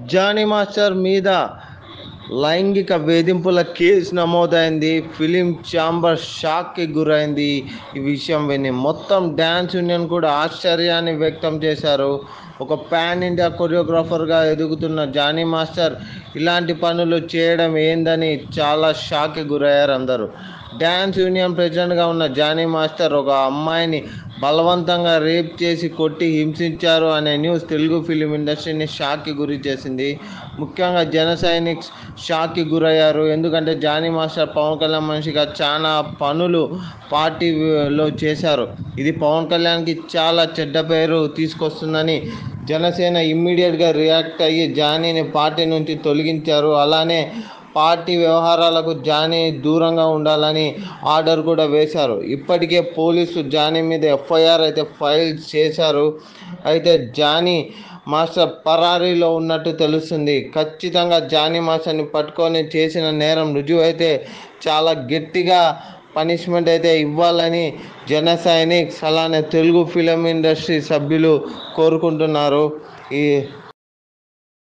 Johnny master మీద లైంగిక వేధింపుల కేసు నమోదైంది. ఫిలిం ఛాంబర్ షాక్కి గురైంది. ఈ విషయం విని మొత్తం డ్యాన్స్ యూనియన్ కూడా ఆశ్చర్యాన్ని వ్యక్తం చేశారు. ఒక పాన్ ఇండియా కొరియోగ్రాఫర్గా ఎదుగుతున్న జానీ మాస్టర్ ఇలాంటి పనులు చేయడం ఏందని చాలా షాక్కి గురయ్యారు అందరూ. డ్యాన్స్ యూనియన్ ప్రెసిడెంట్గా ఉన్న జానీ మాస్టర్ ఒక అమ్మాయిని బలవంతంగా రేప్ చేసి కొట్టి హింసించారు అనే న్యూస్ తెలుగు ఫిలిం ఇండస్ట్రీని షాక్కి గురి చేసింది. ముఖ్యంగా జన సైనిక్స్ షాక్కి గురయ్యారు. ఎందుకంటే జానీ మాస్టర్ పవన్ కళ్యాణ్ మనిషిగా చాలా పనులు పార్టీలో చేశారు. ఇది పవన్ కళ్యాణ్కి చాలా చెడ్డ పేరు తీసుకొస్తుందని జనసేన ఇమ్మీడియట్గా రియాక్ట్ అయ్యి జానీని పార్టీ నుంచి తొలగించారు. అలానే పార్టీ వ్యవహారాలకు జానీ దూరంగా ఉండాలని ఆర్డర్ కూడా వేశారు. ఇప్పటికే పోలీసులు జానీ మీద ఎఫ్ఐఆర్ అయితే ఫైల్ చేశారు. అయితే జానీ మాస్టర్ పరారీలో ఉన్నట్టు తెలుస్తుంది. ఖచ్చితంగా జానీ మాస్టర్ని పట్టుకొని చేసిన నేరం రుజువు అయితే చాలా గట్టిగా పనిష్మెంట్ అయితే ఇవ్వాలని జన సైనిక్స్ అలానే తెలుగు ఫిలిం ఇండస్ట్రీ సభ్యులు కోరుకుంటున్నారు. ఈ